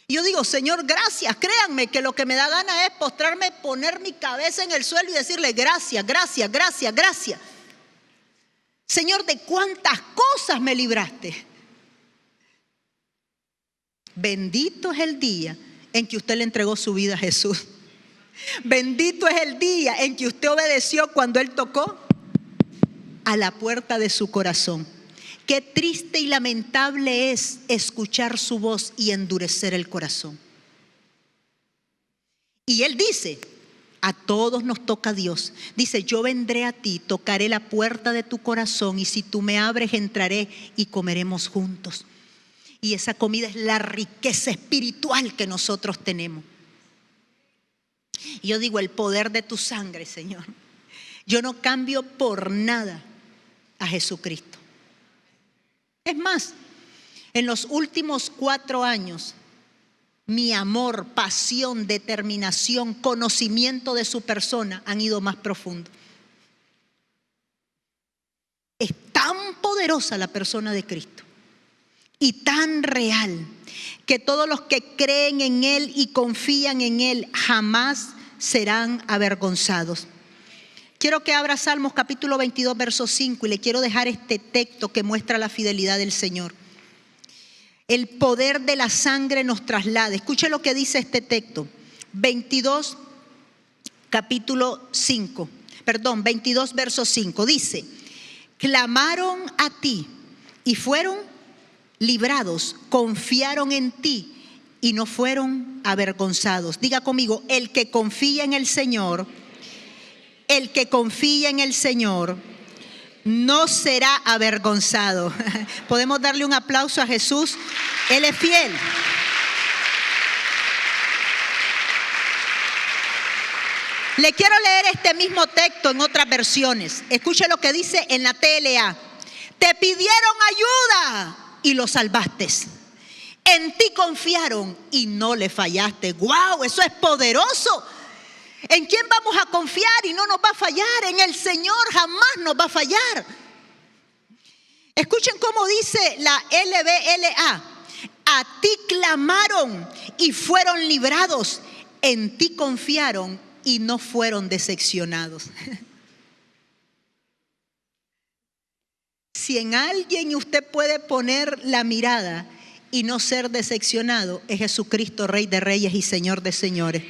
S1: Y yo digo: Señor, gracias. Créanme que lo que me da gana es postrarme, poner mi cabeza en el suelo y decirle: gracias, gracias, gracias, gracias. Señor, ¿de cuántas cosas me libraste? Bendito es el día en que usted le entregó su vida a Jesús. Bendito es el día en que usted obedeció cuando Él tocó a la puerta de su corazón. Qué triste y lamentable es escuchar su voz y endurecer el corazón. Y Él dice: a todos nos toca Dios. Dice: yo vendré a ti, tocaré la puerta de tu corazón y si tú me abres, entraré y comeremos juntos. Y esa comida es la riqueza espiritual que nosotros tenemos. Y yo digo: el poder de tu sangre, Señor. Yo no cambio por nada a Jesucristo. Es más, en los últimos 4 años, mi amor, pasión, determinación, conocimiento de su persona han ido más profundo. Es tan poderosa la persona de Cristo y tan real que todos los que creen en Él y confían en Él jamás serán avergonzados. Quiero que abra Salmos capítulo 22, verso 5 y le quiero dejar este texto que muestra la fidelidad del Señor. El poder de la sangre nos traslada. Escuche lo que dice este texto. 22, verso 5. Dice: clamaron a ti y fueron librados, confiaron en ti y no fueron avergonzados. Diga conmigo: el que confía en el Señor el que confía en el Señor no será avergonzado. Podemos darle un aplauso a Jesús. Él es fiel. Le quiero leer este mismo texto en otras versiones. Escuche lo que dice en la TLA. Te pidieron ayuda y lo salvaste. En ti confiaron y no le fallaste. ¡Wow! Eso es poderoso. ¿En quién vamos a confiar y no nos va a fallar? En el Señor jamás nos va a fallar. Escuchen cómo dice la LBLA. A ti clamaron y fueron librados. En ti confiaron y no fueron decepcionados. Si en alguien usted puede poner la mirada y no ser decepcionado, es Jesucristo, Rey de Reyes y Señor de Señores.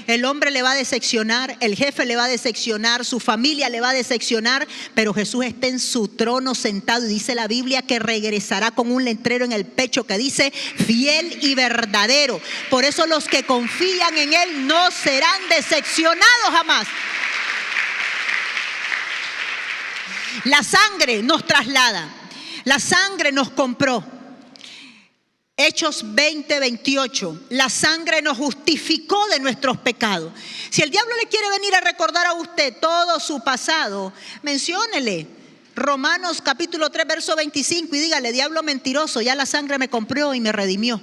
S1: El hombre le va a decepcionar, el jefe le va a decepcionar, su familia le va a decepcionar, pero Jesús está en su trono sentado y dice la Biblia que regresará con un letrero en el pecho que dice fiel y verdadero. Por eso los que confían en Él no serán decepcionados jamás. La sangre nos traslada, la sangre nos compró. Hechos 20:28, la sangre nos justificó de nuestros pecados. Si el diablo le quiere venir a recordar a usted todo su pasado, menciónele Romanos capítulo 3, verso 25 y dígale, diablo mentiroso, ya la sangre me compró y me redimió.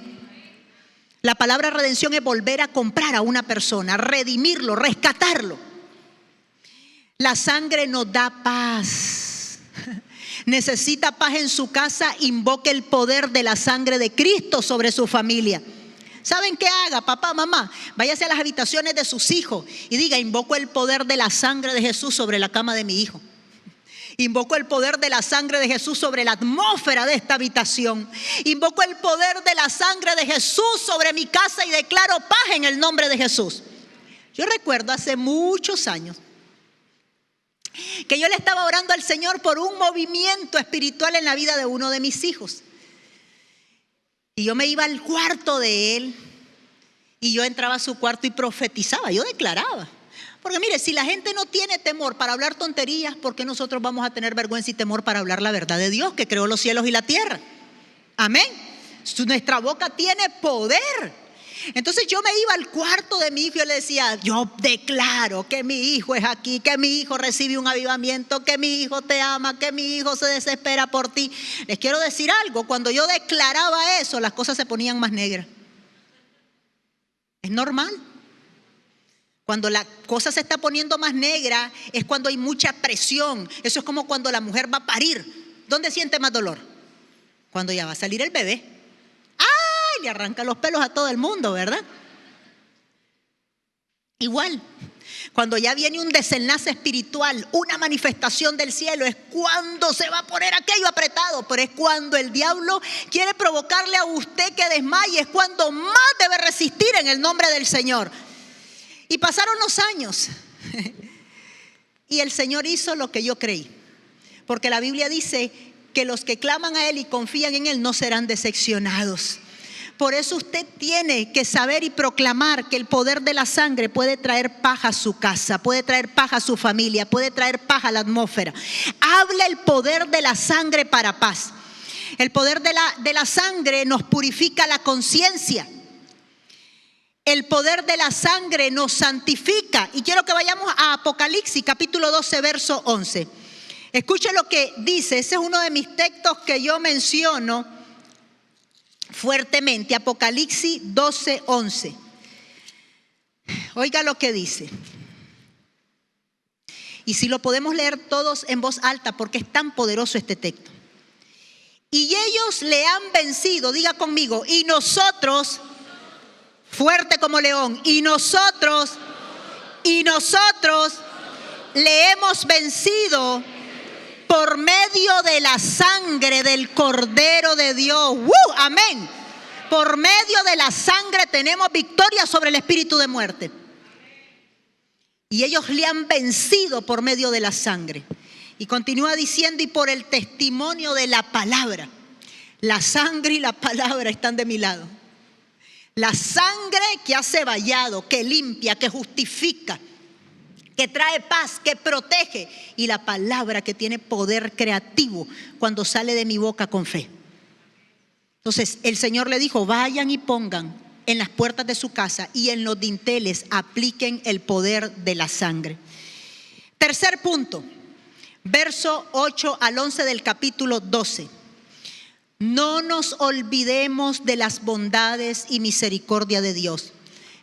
S1: La palabra redención es volver a comprar a una persona, redimirlo, rescatarlo. La sangre nos da paz. Necesita paz en su casa, invoque el poder de la sangre de Cristo sobre su familia. ¿Saben qué haga, papá, mamá? Váyase a las habitaciones de sus hijos y diga, invoco el poder de la sangre de Jesús sobre la cama de mi hijo. Invoco el poder de la sangre de Jesús sobre la atmósfera de esta habitación. Invoco el poder de la sangre de Jesús sobre mi casa y declaro paz en el nombre de Jesús. Yo recuerdo hace muchos años que yo le estaba orando al Señor por un movimiento espiritual en la vida de uno de mis hijos. Y yo me iba al cuarto de él y yo entraba a su cuarto y profetizaba, yo declaraba. Porque mire, si la gente no tiene temor para hablar tonterías, ¿por qué nosotros vamos a tener vergüenza y temor para hablar la verdad de Dios que creó los cielos y la tierra? Amén. Nuestra boca tiene poder. Entonces yo me iba al cuarto de mi hijo y le decía, yo declaro que mi hijo es aquí, que mi hijo recibe un avivamiento, que mi hijo te ama, que mi hijo se desespera por ti. Les quiero decir algo, cuando yo declaraba eso, las cosas se ponían más negras. Es normal. Cuando la cosa se está poniendo más negra es cuando hay mucha presión. Eso es como cuando la mujer va a parir. ¿Dónde siente más dolor? Cuando ya va a salir el bebé. Le arranca los pelos a todo el mundo, ¿verdad? Igual, cuando ya viene un desenlace espiritual, una manifestación del cielo, es cuando se va a poner aquello apretado, pero es cuando el diablo quiere provocarle a usted que desmaye, es cuando más debe resistir en el nombre del Señor. Y pasaron los años y el Señor hizo lo que yo creí, porque la Biblia dice que los que claman a Él y confían en Él no serán decepcionados. Por eso usted tiene que saber y proclamar que el poder de la sangre puede traer paz a su casa, puede traer paz a su familia, puede traer paz a la atmósfera. Habla el poder de la sangre para paz. El poder de la sangre nos purifica la conciencia. El poder de la sangre nos santifica. Y quiero que vayamos a Apocalipsis capítulo 12, verso 11. Escuche lo que dice, ese es uno de mis textos que yo menciono fuertemente, Apocalipsis 12:11. Oiga lo que dice. Y si lo podemos leer todos en voz alta, porque es tan poderoso este texto. Y ellos le han vencido, diga conmigo, y nosotros, fuerte como león, y nosotros le hemos vencido por medio de la sangre del Cordero de Dios. Amén. Por medio de la sangre tenemos victoria sobre el espíritu de muerte. Y ellos le han vencido por medio de la sangre. Y continúa diciendo, y por el testimonio de la palabra. La sangre y la palabra están de mi lado. La sangre que hace vallado, que limpia, que justifica. que trae paz, que protege, y la palabra que tiene poder creativo cuando sale de mi boca con fe. Entonces el Señor le dijo: vayan y pongan en las puertas de su casa y en los dinteles apliquen el poder de la sangre. Tercer punto, verso 8 al 11 del capítulo 12. No nos olvidemos de las bondades y misericordia de Dios.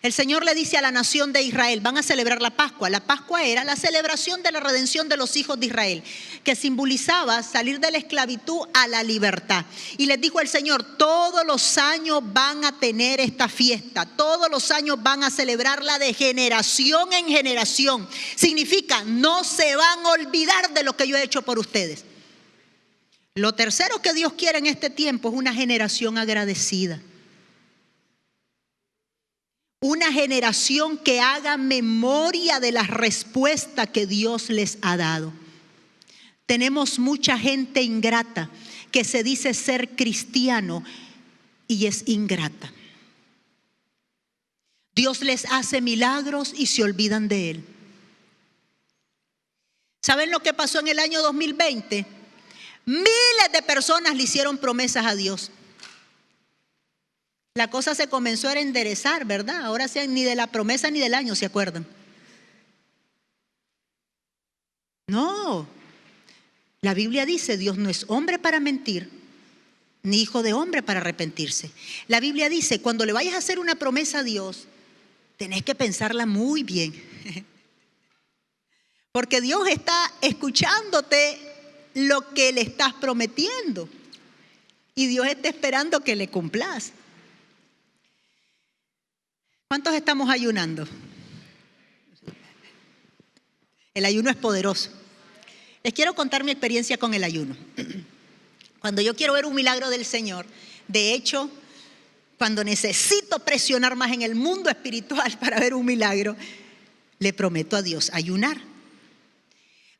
S1: El Señor le dice a la nación de Israel: van a celebrar la Pascua. La Pascua era la celebración de la redención de los hijos de Israel, que simbolizaba salir de la esclavitud a la libertad. Y les dijo el Señor: todos los años van a tener esta fiesta, todos los años van a celebrarla de generación en generación. Significa, no se van a olvidar de lo que yo he hecho por ustedes. Lo tercero que Dios quiere en este tiempo es una generación agradecida. Una generación que haga memoria de la respuesta que Dios les ha dado. Tenemos mucha gente ingrata que se dice ser cristiano y es ingrata. Dios les hace milagros y se olvidan de Él. ¿Saben lo que pasó en el año 2020? Miles de personas le hicieron promesas a Dios. La cosa se comenzó a enderezar, ¿verdad? Ahora ni de la promesa ni del año se acuerdan. No, la Biblia dice: Dios no es hombre para mentir, ni hijo de hombre para arrepentirse. La Biblia dice: cuando le vayas a hacer una promesa a Dios, tenés que pensarla muy bien. Porque Dios está escuchándote lo que le estás prometiendo. Y Dios está esperando que le cumplas. ¿Cuántos estamos ayunando? El ayuno es poderoso. Les quiero contar mi experiencia con el ayuno. Cuando yo quiero ver un milagro del Señor, de hecho, cuando necesito presionar más en el mundo espiritual para ver un milagro, le prometo a Dios ayunar.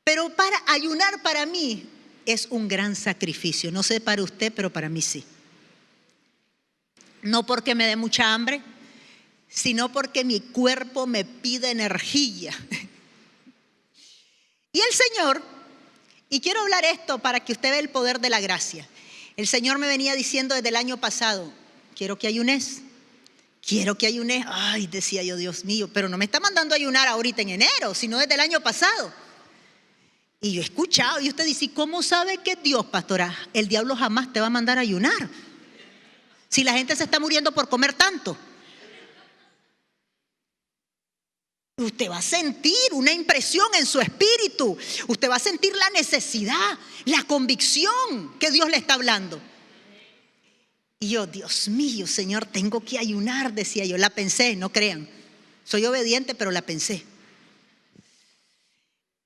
S1: Pero para ayunar, para mí es un gran sacrificio. No sé para usted, pero para mí sí. No porque me dé mucha hambre, sino porque mi cuerpo me pide energía. Y el Señor, y quiero hablar esto para que usted vea el poder de la gracia. El Señor me venía diciendo desde el año pasado: quiero que ayunes, quiero que ayunes. Ay, decía yo, Dios mío, pero no me está mandando a ayunar ahorita en enero, sino desde el año pasado. Y yo he escuchado, y usted dice: ¿cómo sabe que es Dios, pastora? El diablo jamás te va a mandar a ayunar. Si la gente se está muriendo por comer tanto. Usted va a sentir una impresión en su espíritu. Usted va a sentir la necesidad, la convicción que Dios le está hablando. Y yo: Dios mío, Señor, tengo que ayunar, decía yo. La pensé, no crean. Soy obediente, pero la pensé.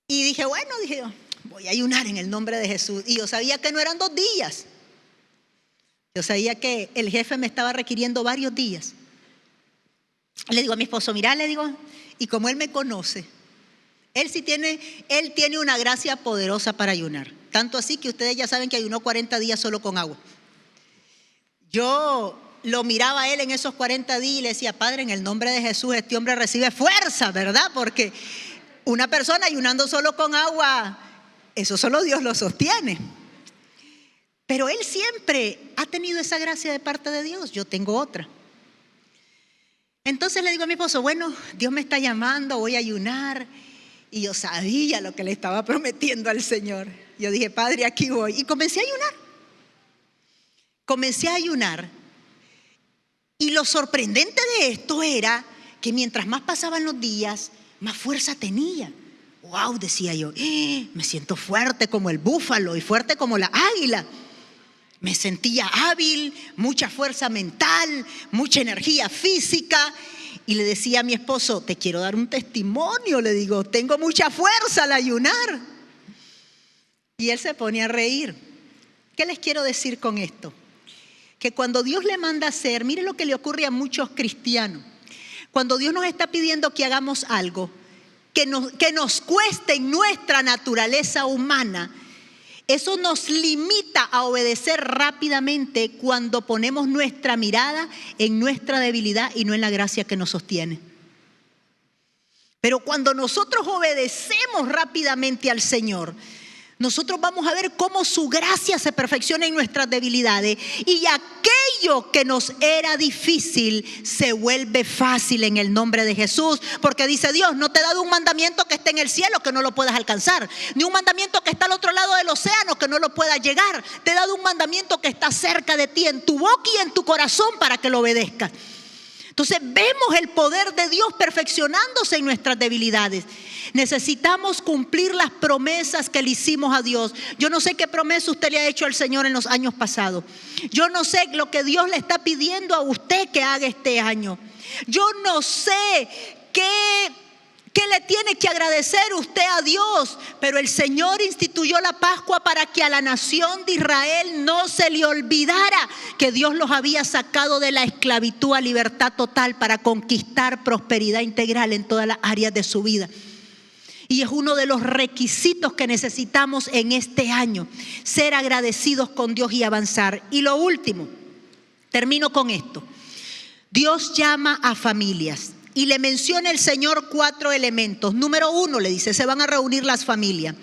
S1: Y dije, bueno, dije yo, voy a ayunar en el nombre de Jesús. Y yo sabía que no eran 2 días. Yo sabía que el jefe me estaba requiriendo varios días. Le digo a mi esposo: mira, le digo, y como él me conoce, él tiene una gracia poderosa para ayunar. Tanto así que ustedes ya saben que ayunó 40 días solo con agua. Yo lo miraba a él en esos 40 días y le decía: Padre, en el nombre de Jesús, este hombre recibe fuerza, ¿verdad? Porque una persona ayunando solo con agua, eso solo Dios lo sostiene. Pero él siempre ha tenido esa gracia de parte de Dios. Yo tengo otra. Entonces le digo a mi esposo: bueno, Dios me está llamando, voy a ayunar. Y yo sabía lo que le estaba prometiendo al Señor. Yo dije: Padre, aquí voy. Y comencé a ayunar. Comencé a ayunar. Y lo sorprendente de esto era que mientras más pasaban los días, más fuerza tenía. Wow, decía yo, me siento fuerte como el búfalo y fuerte como la águila. Me sentía hábil, mucha fuerza mental, mucha energía física. Y le decía a mi esposo: te quiero dar un testimonio. Le digo: tengo mucha fuerza al ayunar. Y él se ponía a reír. ¿Qué les quiero decir con esto? Que cuando Dios le manda a hacer, mire lo que le ocurre a muchos cristianos. Cuando Dios nos está pidiendo que hagamos algo que nos cueste en nuestra naturaleza humana, eso nos limita a obedecer rápidamente cuando ponemos nuestra mirada en nuestra debilidad y no en la gracia que nos sostiene. Pero cuando nosotros obedecemos rápidamente al Señor, nosotros vamos a ver cómo su gracia se perfecciona en nuestras debilidades y aquello que nos era difícil se vuelve fácil en el nombre de Jesús. Porque dice Dios, no te he dado un mandamiento que esté en el cielo que no lo puedas alcanzar, ni un mandamiento que está al otro lado del océano que no lo puedas llegar. Te he dado un mandamiento que está cerca de ti, en tu boca y en tu corazón, para que lo obedezcas. Entonces vemos el poder de Dios perfeccionándose en nuestras debilidades. Necesitamos cumplir las promesas que le hicimos a Dios. Yo no sé qué promesa usted le ha hecho al Señor en los años pasados. Yo no sé lo que Dios le está pidiendo a usted que haga este año. Yo no sé qué le tiene que agradecer usted a Dios, pero el Señor instituyó la Pascua para que a la nación de Israel no se le olvidara que Dios los había sacado de la esclavitud a libertad total para conquistar prosperidad integral en todas las áreas de su vida. Y es uno de los requisitos que necesitamos en este año, ser agradecidos con Dios y avanzar. Y lo último, termino con esto. Dios llama a familias. Y le menciona el Señor 4 elementos. Número 1, le dice, se van a reunir las familias.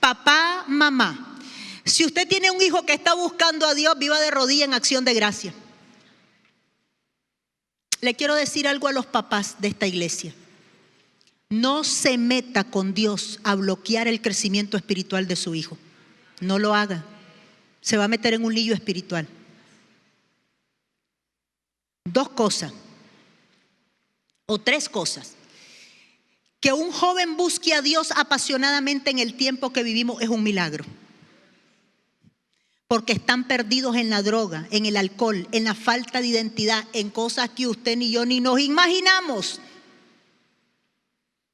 S1: Papá, mamá. Si usted tiene un hijo que está buscando a Dios, viva de rodillas en acción de gracia. Le quiero decir algo a los papás de esta iglesia. No se meta con Dios a bloquear el crecimiento espiritual de su hijo. No lo haga. Se va a meter en un lío espiritual. 2 cosas. O 3 cosas. Que un joven busque a Dios apasionadamente en el tiempo que vivimos es un milagro. Porque están perdidos en la droga, en el alcohol, en la falta de identidad, en cosas que usted ni yo ni nos imaginamos.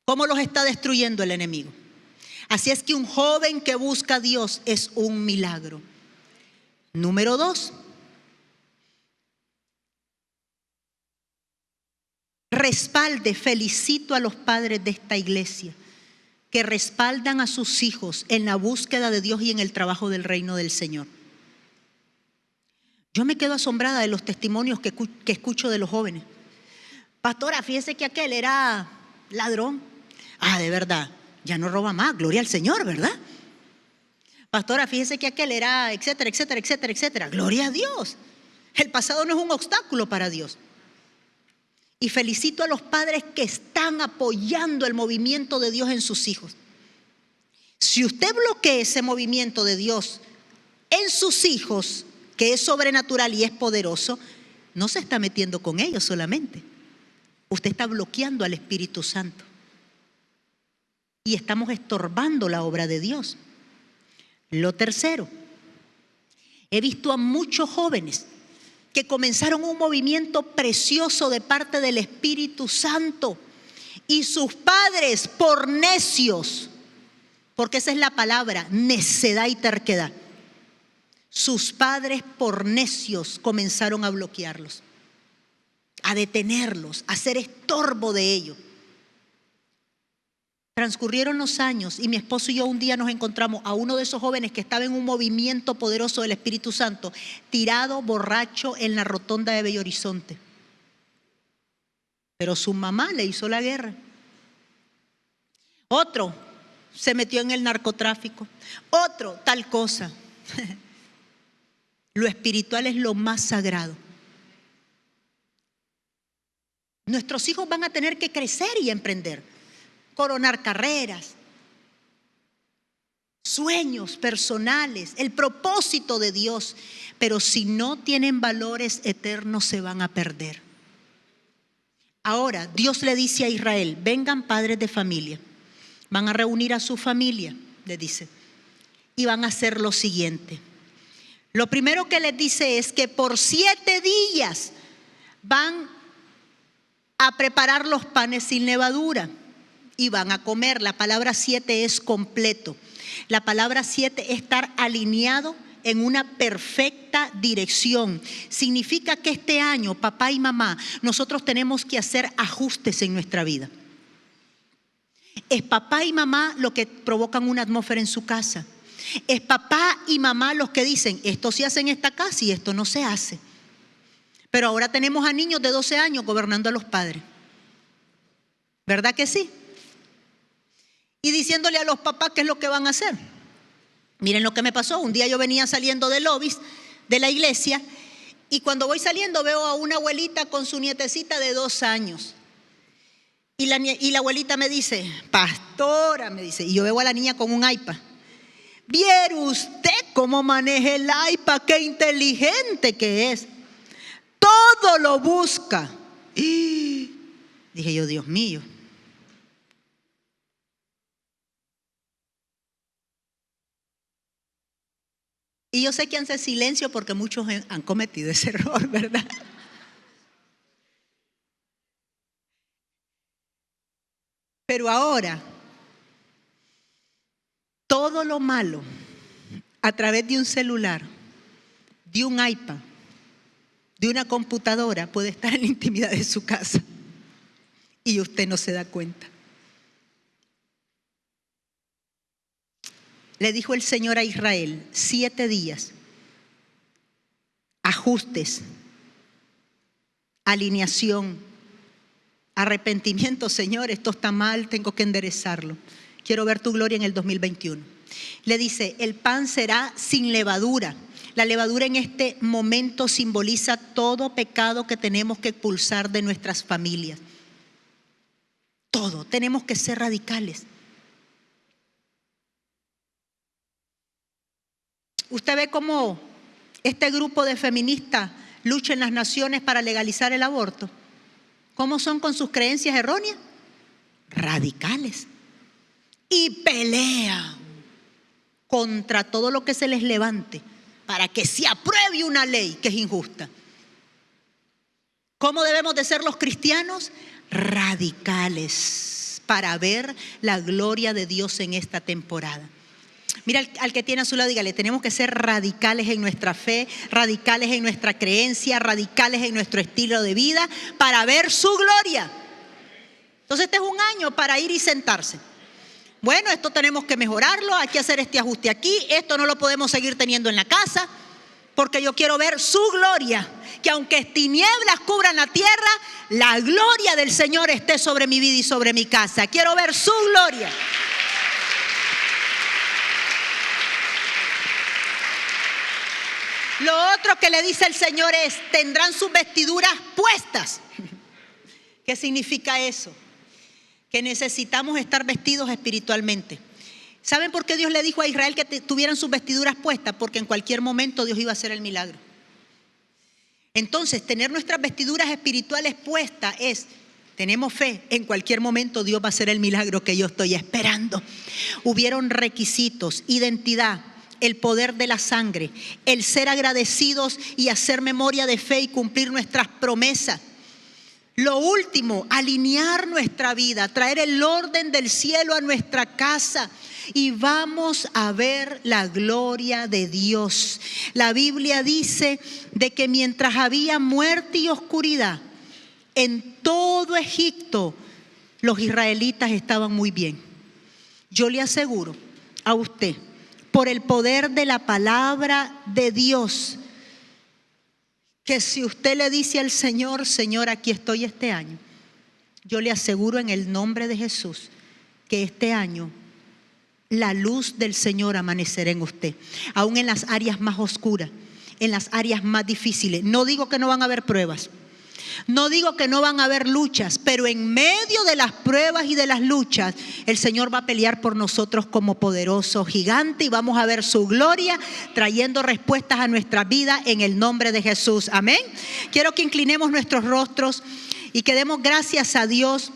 S1: ¿Cómo los está destruyendo el enemigo? Así es que un joven que busca a Dios es un milagro. Número 2. Respalde, felicito a los padres de esta iglesia que respaldan a sus hijos en la búsqueda de Dios y en el trabajo del reino del Señor. Yo me quedo asombrada de los testimonios que escucho de los jóvenes. Pastora, fíjese que aquel era ladrón. De verdad, ya no roba más, gloria al Señor, ¿verdad? Pastora, fíjese que aquel era etcétera, etcétera, etcétera, etcétera. Gloria a Dios. El pasado no es un obstáculo para Dios. Y felicito a los padres que están apoyando el movimiento de Dios en sus hijos. Si usted bloquea ese movimiento de Dios en sus hijos, que es sobrenatural y es poderoso, no se está metiendo con ellos solamente. Usted está bloqueando al Espíritu Santo. Y estamos estorbando la obra de Dios. Lo tercero, he visto a muchos jóvenes que comenzaron un movimiento precioso de parte del Espíritu Santo y sus padres por necios, porque esa es la palabra, necedad y terquedad. Sus padres por necios comenzaron a bloquearlos, a detenerlos, a hacer estorbo de ellos. Transcurrieron los años y mi esposo y yo un día nos encontramos a uno de esos jóvenes que estaba en un movimiento poderoso del Espíritu Santo, tirado borracho en la rotonda de Bello Horizonte. Pero su mamá le hizo la guerra. Otro se metió en el narcotráfico. Otro tal cosa. Lo espiritual es lo más sagrado. Nuestros hijos van a tener que crecer y emprender. Coronar carreras, sueños personales, el propósito de Dios. Pero si no tienen valores eternos se van a perder. Ahora, Dios le dice a Israel, vengan padres de familia. Van a reunir a su familia, le dice. Y van a hacer lo siguiente. Lo primero que les dice es que por 7 días van a preparar los panes sin levadura. Y van a comer. La palabra 7 es completo. La palabra 7 es estar alineado en una perfecta dirección. Significa que este año, papá y mamá, nosotros tenemos que hacer ajustes en nuestra vida. Es papá y mamá los que provocan una atmósfera en su casa. Es papá y mamá los que dicen, esto se hace en esta casa y esto no se hace. Pero ahora tenemos a niños de 12 años gobernando a los padres. ¿Verdad que sí? y diciéndole a los papás qué es lo que van a hacer. Miren lo que me pasó. Un día yo venía saliendo del lobby de la iglesia y cuando voy saliendo veo a una abuelita con su nietecita de 2 años. Y la abuelita me dice, pastora, me dice, y yo veo a la niña con un iPad. ¿Viera usted cómo maneja el iPad? ¡Qué inteligente que es! Todo lo busca. Y dije yo, Dios mío. Y yo sé que hace silencio porque muchos han cometido ese error, ¿verdad? Pero ahora, todo lo malo a través de un celular, de un iPad, de una computadora puede estar en la intimidad de su casa y usted no se da cuenta. Le dijo el Señor a Israel, 7 días, ajustes, alineación, arrepentimiento. Señor, esto está mal, tengo que enderezarlo. Quiero ver tu gloria en el 2021. Le dice, el pan será sin levadura. La levadura en este momento simboliza todo pecado que tenemos que expulsar de nuestras familias. Todo, tenemos que ser radicales. Usted ve cómo este grupo de feministas lucha en las naciones para legalizar el aborto. ¿Cómo son con sus creencias erróneas? Radicales. Y pelean contra todo lo que se les levante para que se apruebe una ley que es injusta. ¿Cómo debemos de ser los cristianos? Radicales para ver la gloria de Dios en esta temporada. Mira al que tiene a su lado, dígale, tenemos que ser radicales en nuestra fe, radicales en nuestra creencia, radicales en nuestro estilo de vida para ver su gloria. Entonces este es un año para ir y sentarse. Bueno, esto tenemos que mejorarlo, hay que hacer este ajuste aquí, esto no lo podemos seguir teniendo en la casa, porque yo quiero ver su gloria, que aunque tinieblas cubran la tierra, la gloria del Señor esté sobre mi vida y sobre mi casa. Quiero ver su gloria. Lo otro que le dice el Señor es, tendrán sus vestiduras puestas. ¿Qué significa eso? Que necesitamos estar vestidos espiritualmente. ¿Saben por qué Dios le dijo a Israel que tuvieran sus vestiduras puestas? Porque en cualquier momento Dios iba a hacer el milagro. Entonces, tener nuestras vestiduras espirituales puestas es, tenemos fe, en cualquier momento Dios va a hacer el milagro que yo estoy esperando. Hubieron requisitos, identidad, el poder de la sangre, el ser agradecidos y hacer memoria de fe y cumplir nuestras promesas. Lo último, alinear nuestra vida, traer el orden del cielo a nuestra casa y vamos a ver la gloria de Dios. La Biblia dice de que mientras había muerte y oscuridad en todo Egipto, los israelitas estaban muy bien. Yo le aseguro a usted, por el poder de la palabra de Dios, que si usted le dice al Señor, Señor, aquí estoy este año, yo le aseguro en el nombre de Jesús que este año la luz del Señor amanecerá en usted, aún en las áreas más oscuras, en las áreas más difíciles. No digo que no van a haber pruebas, no digo que no van a haber luchas, pero en medio de las pruebas y de las luchas, el Señor va a pelear por nosotros como poderoso gigante y vamos a ver su gloria trayendo respuestas a nuestra vida en el nombre de Jesús. Amén. Quiero que inclinemos nuestros rostros y que demos gracias a Dios